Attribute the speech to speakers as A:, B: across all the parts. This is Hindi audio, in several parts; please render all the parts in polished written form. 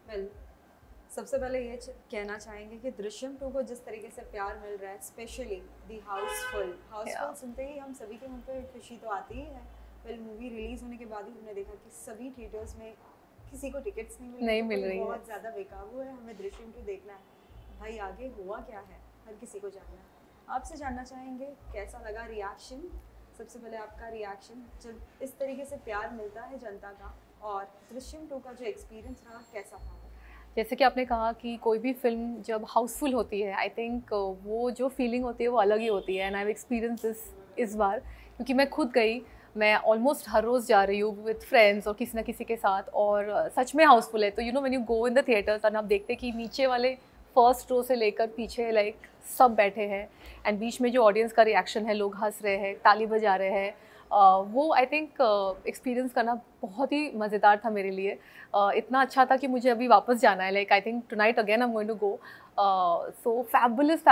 A: वेल सबसे पहले ये कहना चाहेंगे कि दृश्यम 2 को जिस तरीके से प्यार मिल रहा है, स्पेशली दी हाउसफुल
B: Yeah.
A: सुनते ही हम सभी के मुंह पे खुशी तो आती ही है। वेल मूवी रिलीज होने के बाद ही हमने देखा कि सभी थिएटर्स में किसी को टिकट्स नहीं मिल रही,
B: नहीं
A: तो
B: मिल
A: कोई
B: रही है।
A: बहुत ज़्यादा बेकाबू है, हमें दृश्यम 2 देखना है। भाई आगे हुआ क्या है हर किसी को जानना है। आपसे जानना चाहेंगे कैसा लगा रिएक्शन। सबसे पहले आपका रिएक्शन जब इस तरीके से प्यार मिलता है जनता का, और दृश्यम 2 का जो एक्सपीरियंस रहा कैसा था?
B: जैसे कि आपने कहा कि कोई भी फिल्म जब हाउसफुल होती है, आई थिंक वो जो फीलिंग होती है वो अलग ही होती है। And I have experience this इस बार, क्योंकि मैं खुद गई, मैं ऑलमोस्ट हर रोज़ जा रही हूँ विद फ्रेंड्स और किसी ना किसी के साथ, और सच में हाउसफुल है। तो you know when you go in the theatres and आप देखते कि नीचे वाले फर्स्ट रो से लेकर पीछे लाइक सब बैठे हैं, एंड बीच में जो ऑडियंस का रिएक्शन है, लोग हंस रहे हैं, ताली बजा रहे हैं, वो आई थिंक एक्सपीरियंस करना बहुत ही मज़ेदार था मेरे लिए। इतना अच्छा था कि मुझे अभी वापस जाना है। Like I think tonight again I am going to go. So fabulous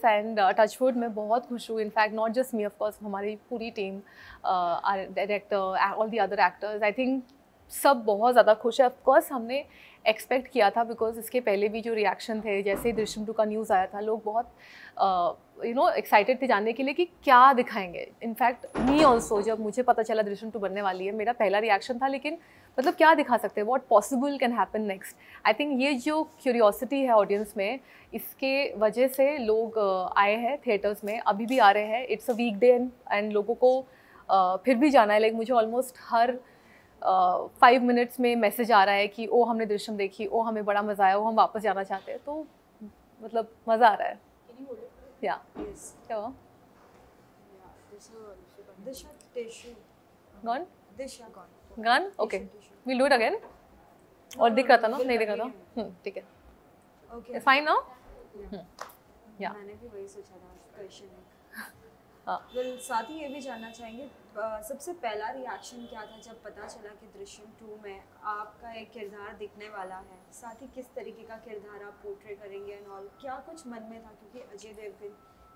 B: and touchwood मैं बहुत खुश हूँ। In fact not just me, of course हमारी पूरी team, director, all the other actors, I think सब बहुत ज़्यादा खुश है। ऑफकोर्स हमने एक्सपेक्ट किया था, बिकॉज इसके पहले भी जो रिएक्शन थे, जैसे दृश्यम 2 का न्यूज़ आया था, लोग बहुत एक्साइटेड थे जानने के लिए कि क्या दिखाएंगे। इनफैक्ट मी ऑल्सो, जब मुझे पता चला दृश्यम 2 बनने वाली है, मेरा पहला रिएक्शन था लेकिन मतलब क्या दिखा सकते हैं, what possible can happen next. I think ये जो क्यूरियोसिटी है ऑडियंस में, इसके वजह से लोग आए हैं थिएटर्स में, अभी भी आ रहे हैं। It's a weekday and लोगों को फिर भी जाना है। लाइक मुझे ऑलमोस्ट हर 5 मिनट्स में मैसेज आ रहा है कि ओ हमने दृश्यम देखी, ओ हमें बड़ा मज़ा आया, ओ हम वापस जाना चाहते हैं। तो मतलब मज़ा आ रहा है। या क्या हुआ? Gone gun okay, will do it again. और दिख रहा था ना? नहीं दिख रहा था? ठीक है,
A: ओके
B: फाइन नाउ। या
A: मैंने भी वही सोचा था क्वेश्चन है।
B: हाँ,
A: वेल साथ ही ये भी जानना चाहेंगे सबसे पहला रिएक्शन क्या था जब पता चला कि दृश्यम 2 में आपका एक किरदार दिखने वाला है, साथ ही किस तरीके का किरदार आप पोर्ट्रे करेंगे एंड ऑल, क्या कुछ मन में था? क्योंकि अजय देवगन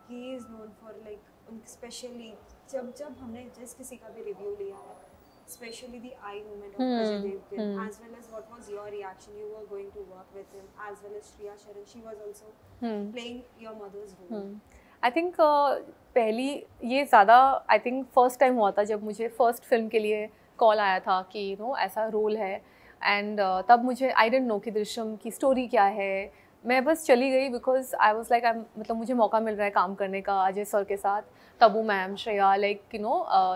A: ही is known for like specially जब हमने जिस किसी का भी रिव्यू लिया है, specially the eye movement of Ajay Devgn, as well as what was your reaction, you were going to work with him, as well as Shriya Saran, she was also playing your mother's role.
B: I think पहली ये ज़्यादा आई थिंक फर्स्ट टाइम हुआ था जब मुझे फर्स्ट फिल्म के लिए कॉल आया था कि ऐसा रोल है। एंड तब मुझे आई डेंट नो कि दृश्यम की स्टोरी क्या है। मैं बस चली गई बिकॉज आई वॉज लाइक मतलब मुझे मौका मिल रहा है काम करने का अजय सर के साथ, Tabu ma'am, Shreya, like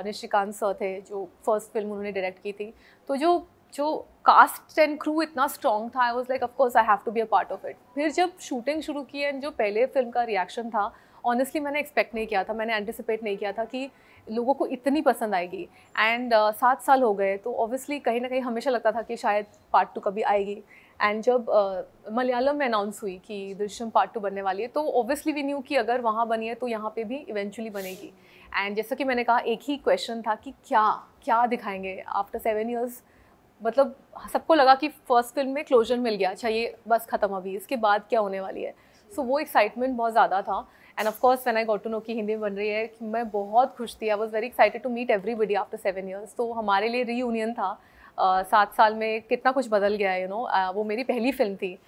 B: Nishikant sir थे जो फर्स्ट फिल्म उन्होंने डायरेक्ट की थी। तो जो कास्ट एंड क्रू इतना स्ट्रॉन्ग था, I was like of course I have to be a part of it. फिर जब शूटिंग शुरू की एंड जो पहले फिल्म का रिएक्शन था, ऑनेस्टली मैंने एक्सपेक्ट नहीं किया था, मैंने एंटिसिपेट नहीं किया था कि लोगों को इतनी पसंद आएगी। एंड 7 साल हो गए, तो ऑब्वियसली कहीं ना कहीं हमेशा लगता था कि शायद पार्ट 2 कभी आएगी। एंड जब मलयालम में अनाउंस हुई कि दृश्यम पार्ट 2 बनने वाली है, तो ऑब्वियसली वी न्यू कि अगर वहाँ बनी है तो यहाँ पे भी इवेंचुअली बनेगी। एंड जैसा कि मैंने कहा, एक ही क्वेश्चन था कि क्या क्या दिखाएंगे आफ्टर 7 ईयर्स। मतलब सबको लगा कि फर्स्ट फिल्म में क्लोजर मिल गया, अच्छा ये बस ख़त्म, अभी इसके बाद क्या होने वाली है। सो वो एक्साइटमेंट बहुत ज़्यादा था। And of course when I got to know कि हिंदी में बन रही है, मैं बहुत खुश थी। I was very excited to meet everybody after 7 years. तो हमारे लिए रीयूनियन था। 7 साल में कितना कुछ बदल गया है। वो मेरी पहली फिल्म थी,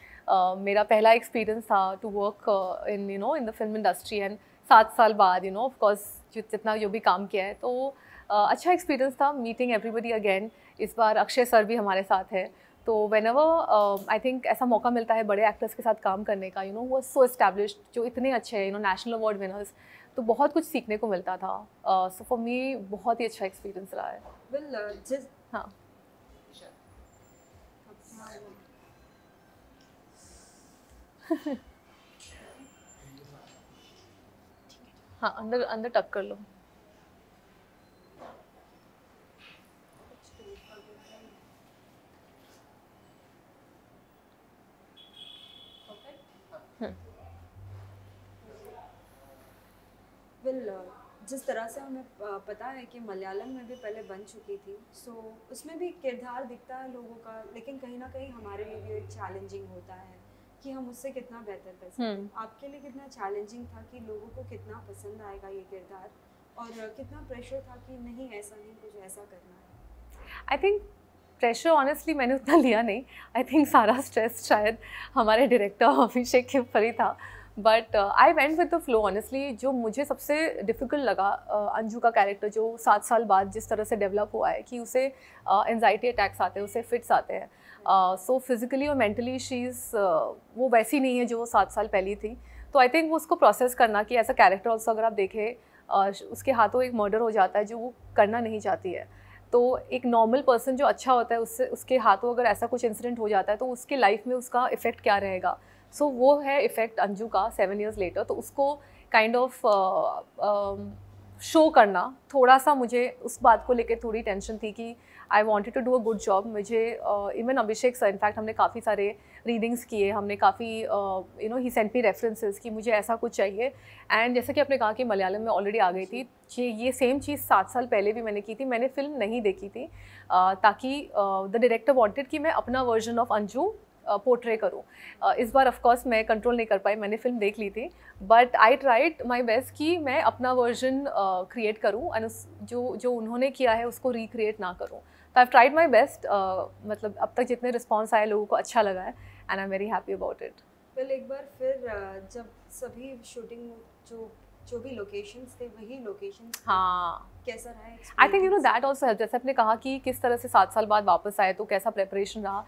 B: मेरा पहला एक्सपीरियंस था to work in in the film industry. And 7 साल बाद ऑफ कोर्स जितना जो भी काम किया है, तो अच्छा एक्सपीरियंस था मीटिंग एवरीबडी अगेन। इस बार अक्षय सर भी हमारे साथ है। तो व्हेनेवर आई थिंक ऐसा मौका मिलता है बड़े एक्टर्स के साथ काम करने का, वो सो एस्टैब्लिश्ड, जो इतने अच्छे हैं, नेशनल अवार्ड विनर्स, तो बहुत कुछ सीखने को मिलता था। सो फॉर मी बहुत ही अच्छा एक्सपीरियंस रहा है। हाँ हाँ, अंदर अंदर टक कर लो।
A: वेल जिस तरह से हमें पता है कि मलयालम में भी पहले बन चुकी थी, सो उसमें भी किरदार दिखता है लोगों का, लेकिन कहीं ना कहीं हमारे लिए भी एक चैलेंजिंग होता है कि हम उससे कितना बेहतर कर सकते हैं। आपके लिए कितना चैलेंजिंग था कि लोगों को कितना पसंद आएगा ये किरदार, और कितना प्रेशर था कि नहीं ऐसा नहीं, कुछ ऐसा करना है?
B: आई थिंक प्रेशर ऑनेस्टली मैंने उतना लिया नहीं. आई थिंक सारा स्ट्रेस शायद हमारे डायरेक्टर अभिषेक के ऊपर ही था. But I went with the flow honestly. जो मुझे सबसे डिफ़िकल्ट लगा, अंजू का कैरेक्टर जो 7 साल बाद जिस तरह से डेवलप हुआ है कि उसे एंजाइटी अटैक्स आते हैं, उसे फिट्स आते हैं. सो फिज़िकली और मेंटली शी इज़ वो वैसी नहीं है जो वो 7 साल पहले थी. तो आई थिंक वो उसको प्रोसेस करना कि एज अ कैरेक्टर ऑल्सो अगर आप देखें उसके हाथों एक मर्डर हो जाता है जो वो करना नहीं चाहती है. तो एक नॉर्मल पर्सन जो अच्छा होता है उससे उसके हाथों अगर ऐसा कुछ इंसिडेंट हो जाता है तो उसके लाइफ में उसका इफ़ेक्ट क्या रहेगा. सो वो है इफ़ेक्ट अंजू का 7 years लेटर. तो उसको काइंड ऑफ शो करना थोड़ा सा, मुझे उस बात को लेकर थोड़ी टेंशन थी कि I wanted to do a good job. मुझे इवन अभिषेक सर, इनफैक्ट हमने काफ़ी सारे रीडिंग्स किए, हमने काफ़ी ही सेंट मी रेफरेंसेस कि मुझे ऐसा कुछ चाहिए. एंड जैसे कि आपने कहा कि मलयालम में ऑलरेडी आ गई थी, ये सेम चीज़ 7 साल पहले भी मैंने की थी. मैंने फिल्म नहीं देखी थी ताकि द डायरेक्टर वांटेड कि मैं अपना वर्जन ऑफ अंजू पोर्ट्रे करूँ. इस बार ऑफ कोर्स मैं कंट्रोल नहीं कर पाई, मैंने फिल्म देख ली थी. But I tried my best कि मैं अपना वर्जन क्रिएट करूँ एंड जो उन्होंने किया है उसको रिक्रिएट ना करूँ. तो आई ट्राइड माई बेस्ट. मतलब अब तक जितने रिस्पॉन्स आए लोगों को अच्छा लगा है and I am very happy about it.
A: Well, एक बार फिर जब सभी शूटिंग जो भी लोकेशंस थे वही लोकेशंस,
B: हाँ,
A: कैसा रहा?
B: आई थिंक दैट ऑल्सो हेल्प. जैसे आपने कहा कि किस तरह से 7 साल बाद वापस आए तो कैसा प्रेपरेशन रहा.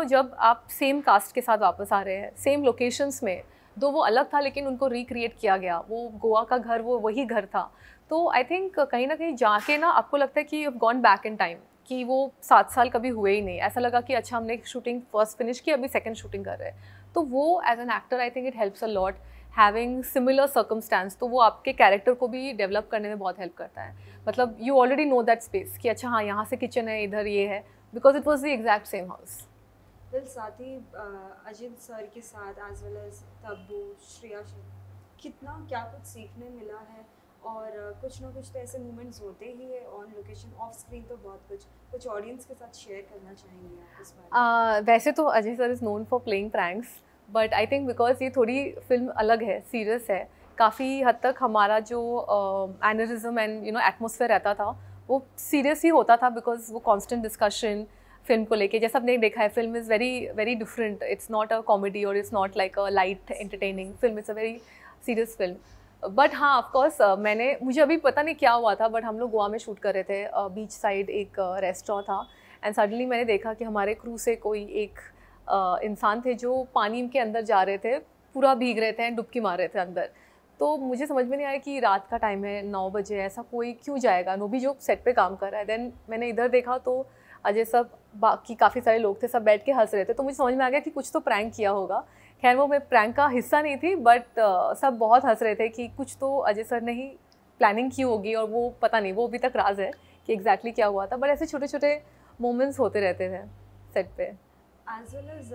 B: जब आप सेम कास्ट के साथ वापस आ रहे हैं सेम लोकेशंस में, दो वो अलग था लेकिन उनको रिक्रिएट किया गया, वो गोवा का घर वो वही घर था. तो आई थिंक कहीं ना कहीं जाके ना आपको लगता है कि you have gone back in time, कि वो 7 साल कभी हुए ही नहीं. ऐसा लगा कि अच्छा हमने शूटिंग फर्स्ट फिनिश की, अभी सेकंड शूटिंग कर रहे हैं. तो वो as an actor I think it helps a lot having similar circumstance. तो वो आपके कैरेक्टर को भी डेवलप करने में बहुत हेल्प करता है. मतलब you already know that space कि अच्छा हाँ यहाँ से किचन है, इधर ये है, because it was the exact same house.
A: Well, साथ ही अजित सर के साथ as well as Tabu, Shreya, कितना क्या कुछ सीखने मिला है. और कुछ ना कुछ तो ऐसे मोमेंट्स होते ही है ऑन लोकेशन, ऑफ स्क्रीन तो बहुत कुछ ऑडियंस के साथ शेयर करना चाहेंगे आप इस बारे में?
B: वैसे तो Ajay sir is known for playing pranks, but I think because ये थोड़ी फिल्म अलग है, सीरियस है. काफ़ी हद तक हमारा जो एनरिज्म एंड एटमोसफेयर रहता था वो सीरियस ही होता था, बिकॉज वो कॉन्स्टेंट डिस्कशन फिल्म को लेके. जैसा आपने देखा है film is very very different. It's not a comedy और it's not like a light entertaining film. It's a very serious film. But हाँ ऑफकोर्स मुझे अभी पता नहीं क्या हुआ था, बट हम लोग गोवा में शूट कर रहे थे. बीच साइड एक रेस्टोरेंट था एंड सडनली मैंने देखा कि हमारे क्रू से कोई एक इंसान थे जो पानी के अंदर जा रहे थे, पूरा भीग रहे थे एंड डुबकी मार रहे थे अंदर. तो मुझे समझ में नहीं आया कि रात का टाइम है, 9 बजे, ऐसा कोई क्यों जाएगा, नो भी जो सेट पे काम कर रहा है. देन मैंने इधर देखा तो अजय सब, बाकी काफ़ी सारे लोग थे, सब बैठ के हंस रहे थे. तो मुझे समझ में आ गया कि कुछ तो प्रैंक किया होगा. खैर वो मैं प्रैंक का हिस्सा नहीं थी, बट सब बहुत हंस रहे थे कि कुछ तो अजय सर ने ही प्लानिंग की होगी, और वो पता नहीं, वो अभी तक राज है कि एग्जैक्टली क्या हुआ था. बट ऐसे छोटे छोटे मोमेंट्स होते रहते थे सेट पे.
A: एज वेल एज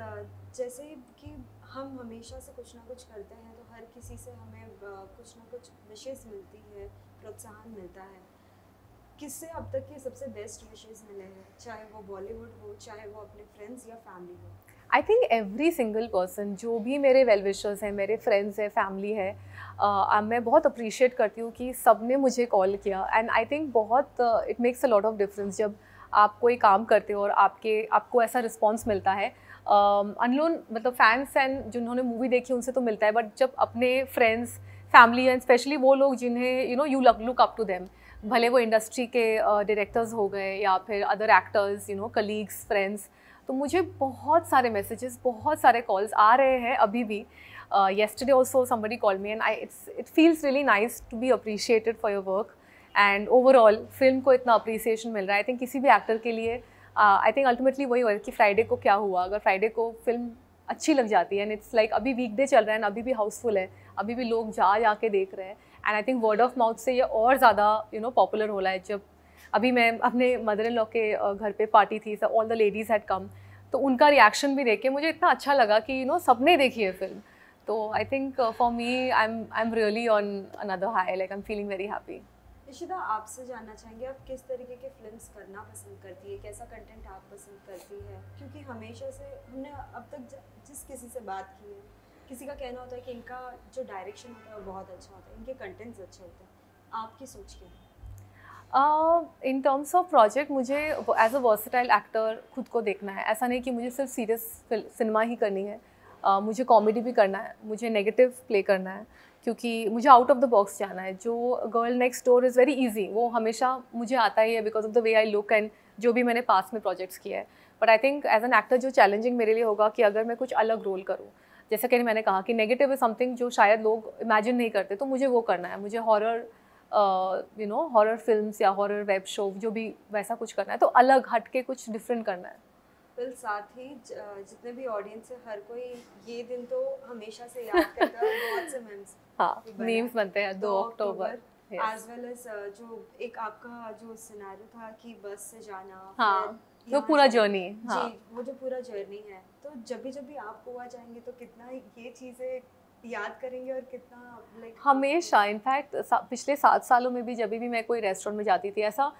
A: जैसे कि हम हमेशा से कुछ ना कुछ करते हैं तो हर किसी से हमें कुछ ना कुछ विशेष मिलती है, प्रोत्साहन मिलता है. किससे अब तक के सबसे बेस्ट विशेष मिले हैं, चाहे वो बॉलीवुड हो, चाहे वो अपने फ्रेंड्स या फैमिली हो?
B: I think every single person, जो भी मेरे वेल विशर्स हैं, मेरे फ्रेंड्स हैं, फैमिली है, मैं बहुत अप्रिशिएट करती हूँ कि सब ने मुझे कॉल किया. एंड आई थिंक बहुत it makes a lot of difference जब आप कोई काम करते हो और आपको ऐसा रिस्पॉन्स मिलता है. अनलोन मतलब फैंस एंड जिन्होंने मूवी देखी उनसे तो मिलता है, बट जब अपने फ्रेंड्स, फैमिली एंड स्पेशली वो लोग जिन्हें you look up to them, भले वो इंडस्ट्री के डायरेक्टर्स हो गए या फिर अदर एक्टर्स, कलीग्स, फ्रेंड्स, तो मुझे बहुत सारे मैसेजेस, बहुत सारे कॉल्स आ रहे हैं अभी भी. yesterday also somebody called me and it feels really nice to be appreciated for your work. And overall film को इतना अप्रिसिएशन मिल रहा है. आई थिंक किसी भी एक्टर के लिए आई थिंक अल्टीमेटली वही होगा कि फ्राइडे को क्या हुआ. अगर फ्राइडे को फिल्म अच्छी लग जाती है एंड इट्स लाइक अभी वीकडे चल रहा है एंड अभी भी हाउसफुल है, अभी भी लोग जा के देख रहे हैं, and I think word of mouth से ये और ज़्यादा पॉपुलर हो रहा है. जब अभी मैं अपने मदर इन लॉ के घर पे पार्टी थी, सब all the ladies had come, तो उनका रिएक्शन भी देख के मुझे इतना अच्छा लगा कि सबने देखी है फिल्म. तो आई think for me I am really on another high, like I am feeling very happy.
A: Ishita, आपसे जानना चाहेंगे आप किस तरीके के फिल्म्स करना पसंद करती है, कैसा कंटेंट आप पसंद करती है? क्योंकि हमेशा से हमने अब तक जिस किसी से बात की है, किसी का कहना होता है कि इनका जो डायरेक्शन होता है वो बहुत अच्छा होता है, इनके कंटेंट्स अच्छे होते हैं. आपकी सोच क्या है?
B: इन टर्म्स ऑफ प्रोजेक्ट मुझे एज अ वर्सेटाइल एक्टर खुद को देखना है। ऐसा नहीं कि मुझे सिर्फ सीरियस सिनेमा ही करनी है, मुझे कॉमेडी भी करना है, मुझे नेगेटिव प्ले करना है, क्योंकि मुझे आउट ऑफ द बॉक्स जाना है। जो girl next door is very easy, वो हमेशा मुझे आता ही है because of the way I look and जो भी मैंने पास में प्रोजेक्ट्स किए हैं। But I think as an actor जो चैलेंजिंग मेरे लिए होगा कि अगर मैं कुछ अलग रोल करूँ, जैसे कि मैंने कहा कि नेगेटिव इज समथिंग जो शायद लोग इमेजिन नहीं करते, तो मुझे वो करना है। मुझे हॉरर हॉरर फिल्म्स या हॉरर वेब शो जो भी वैसा कुछ करना है, तो अलग हट के कुछ डिफरेंट करना है।
A: फिर साथ ही जितने भी ऑडियंस है, हर कोई ये दिन तो हमेशा से याद करता है, बहुत से मीम्स
B: मीम्स बनते हैं 2 अक्टूबर
A: एज वेल एज जो एक आपका जो सिनेरियो था कि बस से जाना,
B: वो पूरा जर्नी
A: जी, वो जो पूरा जर्नी है, तो जब भी आप गोवा जाएंगे तो कितना ये चीज़ें याद करेंगे और कितना
B: हमेशा। इनफैक्ट पिछले 7 सालों में भी जब भी मैं कोई रेस्टोरेंट में जाती थी, ऐसा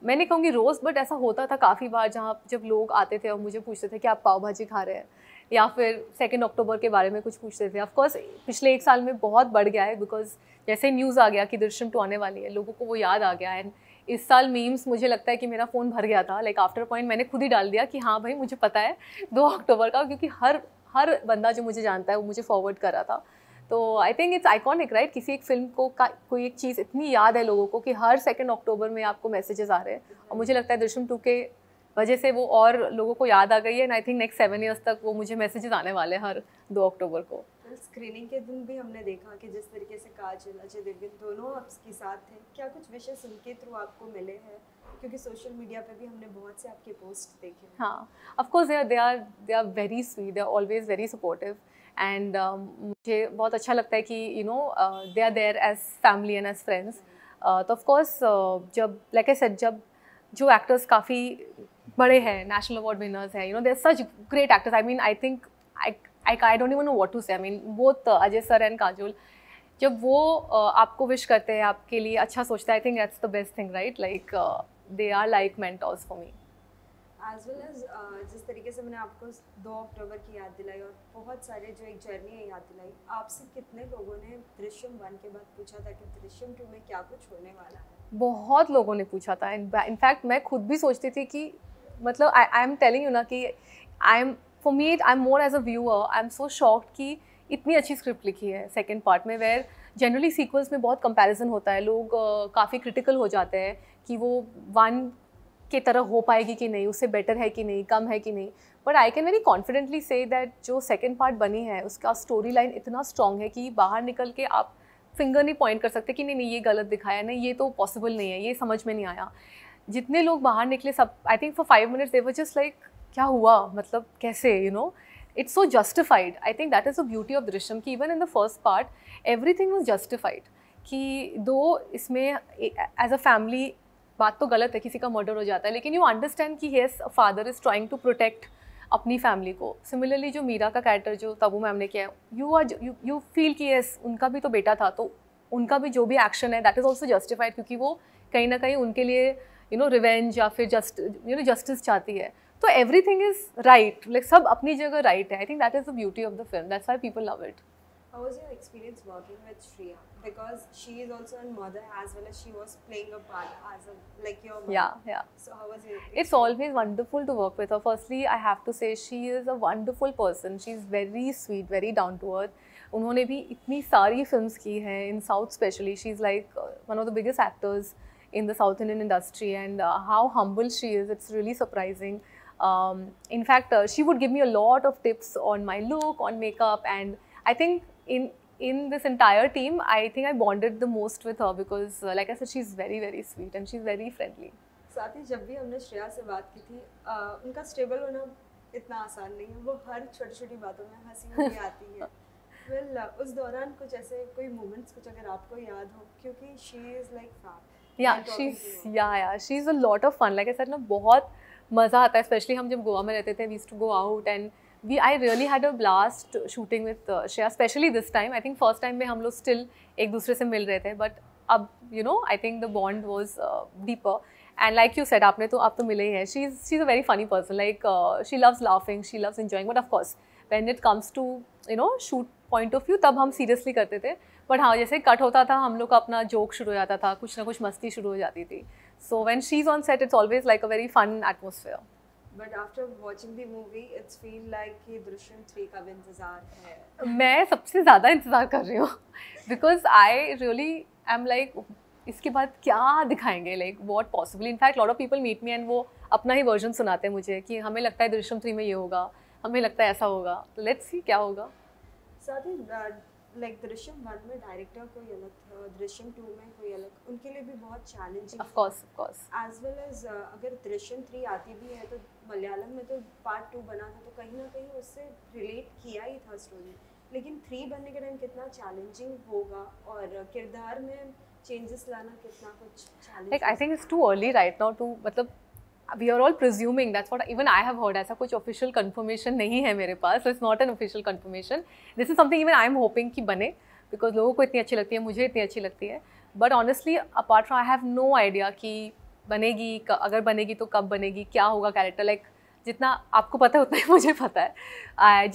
B: मैं नहीं कहूँगी रोज़, बट ऐसा होता था काफ़ी बार जहाँ जब लोग आते थे और मुझे पूछते थे कि आप पाव भाजी खा रहे हैं, या फिर 2 अक्टूबर के बारे में कुछ पूछते थे। ऑफकोर्स पिछले 1 साल में बहुत बढ़ गया है, बिकॉज जैसे न्यूज़ आ गया कि दृश्यम 2 आने वाली है, लोगों को वो याद आ गया है। इस साल मीम्स मुझे लगता है कि मेरा फ़ोन भर गया था, आफ्टर पॉइंट मैंने खुद ही डाल दिया कि हाँ भाई मुझे पता है 2 अक्टूबर का, क्योंकि हर बंदा जो मुझे जानता है वो मुझे फॉरवर्ड कर रहा था। तो I think it's iconic, right? किसी एक फिल्म को कोई एक चीज़ इतनी याद है लोगों को कि हर 2 अक्टूबर में आपको मैसेजेस आ रहे हैं, और मुझे लगता है दृश्यम 2 के वजह से वो और लोगों को याद आ गई है। And I think next 7 years तक वो मुझे मैसेजेस आने वाले हैं हर 2 अक्टूबर को।
A: स्क्रीनिंग के दिन भी हमने देखा कि जिस तरीके से काजल, अजय देवगन दोनों आपके साथ थे, क्या कुछ विशेष उनके थ्रू आपको मिले हैं? क्योंकि सोशल मीडिया पे भी हमने बहुत से आपके पोस्ट देखे।
B: हाँ, of course they are very sweet, they are always very supportive, and मुझे बहुत अच्छा लगता है कि they are there as family and as friends. तो ऑफ कोर्स जब लाइक आई सेड, जब जो एक्टर्स काफ़ी बड़े हैं, नेशनल अवार्ड विनर्स हैं, they are such great actors. I mean I think I don't even know what to say. I mean both Ajay sir and Kajol, जब वो आपको विश करते हैं, आपके लिए अच्छा सोचते हैं, I think that's the best thing, right? Like they are like mentors for me.
A: As well as जिस तरीके से मैंने आपको 2 अक्टूबर की याद दिलाई और बहुत सारे जो एक जर्नी है याद दिलाई, आपसे कितने लोगों ने दृश्यम 1 के बाद पूछा था कि दृश्यम 2 में क्या कुछ होने वाला है?
B: बहुत लोगों ने पूछा था। इनफैक्ट मैं खुद भी सोचती थी कि मतलब आई एम टेलिंग यू ना कि for me I am more as a viewer, I am so shocked कि इतनी अच्छी स्क्रिप्ट लिखी है सेकेंड पार्ट में, वेयर जनरली सीक्वल्स में बहुत कंपैरिजन होता है, लोग काफ़ी क्रिटिकल हो जाते हैं कि वो 1 के तरह हो पाएगी कि नहीं, उससे बेटर है कि नहीं, कम है कि नहीं। But I can very confidently say that जो सेकेंड पार्ट बनी है उसका स्टोरी लाइन इतना स्ट्रॉन्ग है कि बाहर निकल के आप फिंगर नहीं पॉइंट कर सकते कि नहीं ये गलत दिखाया, नहीं ये तो पॉसिबल नहीं है, ये समझ में नहीं आया। जितने लोग बाहर निकले सब, I think for 5 minutes they were just like क्या हुआ, मतलब कैसे, it's so justified. I think that is the beauty of Drishyam कि even in the first part everything was justified, कि दो इसमें एज अ फैमिली बात तो गलत है, किसी का मर्डर हो जाता है, लेकिन यू अंडरस्टैंड कि yes father is trying to protect अपनी फैमिली को। सिमिलरली जो मीरा का कैरेक्टर जो तबू मैम ने किया है, यू फील कि येस उनका भी तो बेटा था, तो उनका भी जो भी एक्शन है दैट इज़ ऑल्सो जस्टिफाइड, क्योंकि वो कहीं ना कहीं उनके लिए रिवेंज या फिर जस्टिस चाहती है। तो एवरीथिंग इज राइट, लाइक सब अपनी जगह राइट है। आई think that is the beauty of the film, that's why people love it.
A: How was your experience working with Shreya? Because she is also a mother as well as she was playing a part as like your mother.
B: Yeah.
A: So how was it?
B: It's always wonderful to work with her. Firstly, I have to say she is a wonderful person. She's very sweet, very down to earth. उन्होंने भी इतनी सारी films की हैं in South especially. She's like one of the biggest actors in the South Indian industry, and how humble she is, it's really surprising. In fact, she would give me a lot of tips on my look, on makeup, and I think in this entire team, I think I bonded the most with her because like I said, she's very very sweet and she's very friendly.
A: साथ ही जब भी हमने श्रेया से बात की थी, उनका स्टेबल होना इतना आसान नहीं है, वो हर छोटी छोटी बातों में हंसी भी आती है। वेल उस दौरान कुछ ऐसे कोई मोमेंट्स कुछ अगर आपको याद हो, क्योंकि she is like fan.
B: she's a lot of fun, like I said ना, बहुत मज़ा आता है, स्पेशली हम जब गोवा में रहते थे, we used to go out and I really had a blast shooting with Shreya, especially this time. I think first time में हम लोग still एक दूसरे से मिल रहे थे, but अब I think the bond was deeper. And like you said, आपने तो आप तो मिले ही हैं. She's a very funny person. Like she loves laughing, she loves enjoying. But of course, when it comes to shoot point of view, तब हम seriously करते थे. But हाँ, जैसे कट होता था, हम लोग का अपना जोक शुरू हो जाता था, कुछ ना कुछ मस्ती शुरू हो जाती थी. So when she's on set, it's always like a very fun atmosphere.
A: But after watching the movie, it's feel like कि दृश्यम 3 का भी इंतजार है.
B: मैं सबसे ज़्यादा इंतज़ार कर रही हूँ because I really am like इसके बाद क्या दिखाएंगे, like what possibly. In fact, lot of people meet me and वो अपना ही वर्जन सुनाते हैं मुझे कि हमें लगता है दृश्यम 3 में ये होगा, हमें लगता है ऐसा होगा. Let's see क्या होगा.
A: साथ ही लाइक दृश्यम 1 में डायरेक्टर कोई अलग था, दृश्यम 2 में कोई अलग, उनके लिए भी बहुत challenging.
B: Of course.
A: As well as अगर दृश्यम 3 आती भी है तो मलयालम में तो पार्ट 2 बना था, तो कहीं ना कहीं उससे रिलेट किया ही था स्टोरी. लेकिन 3 बनने के टाइम कितना चैलेंजिंग होगा और किरदार में चेंजेस लाना कितना कुछ challenge.
B: Like I think it's too early right now to मतलब we are all presuming, that's what even I have heard. ऐसा कुछ official confirmation नहीं है मेरे पास, so it's not an official confirmation. This is something even I am hoping कि बने, because लोगों को इतनी अच्छी लगती है, मुझे इतनी अच्छी लगती है. But honestly, apart from I have no idea कि बनेगी, अगर बनेगी तो कब बनेगी, क्या होगा कैरेक्टर. लाइक जितना आपको पता है उतना ही मुझे पता है. I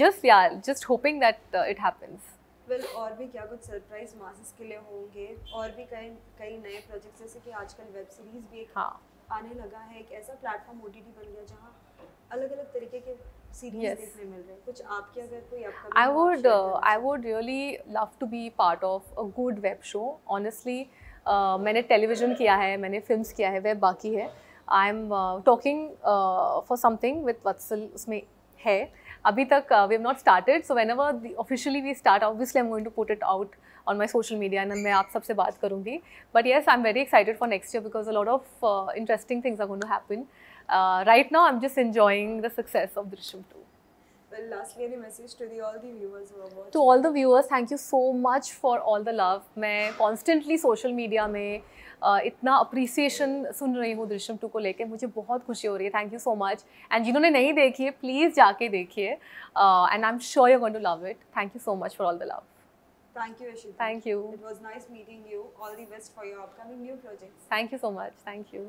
B: just hoping that it happens.
A: Well और भी क्या कुछ सरप्राइज मासेस के लिए होंगे, और भी कई नए प्रोजेक्ट्स, जैसे कि आजकल वेब सीरीज भी एक आने लगा है, एक ऐसा प्लेटफॉर्म ओटीटी बन गया जहाँ अलग अलग तरीके के सीरीज देखने मिल रहे हैं. कुछ आपके अगर कोई upcoming
B: I would really love to be part of a good web show. Honestly, मैंने टेलीविज़न किया है, मैंने फिल्म्स किया है, वेब बाकी है. I am talking for something with Vatsal, उसमें है. अभी तक we have not started, so whenever officially we start, obviously I am going to put it out on my social media and मैं आप सबसे बात करूँगी. But yes, I'm very excited for next year because a lot of interesting things are going to happen. Right now, I'm just enjoying the success of Drishyam 2.
A: Well, lastly, any message to all the viewers who are watching?
B: To all the viewers, thank you so much for all the love. मैं constantly social media में इतना appreciation सुन रही हूँ दृश्यम 2 को लेके, मुझे बहुत खुशी हो रही है. Thank you so much. And जिन्होंने नहीं देखी है, please जाके देखिए. And I'm sure you're going to love it. Thank you so much for all the love.
A: Thank you, Ashita.
B: Thank you.
A: It was nice meeting you. All the best for your upcoming new projects.
B: Thank you so much. Thank you.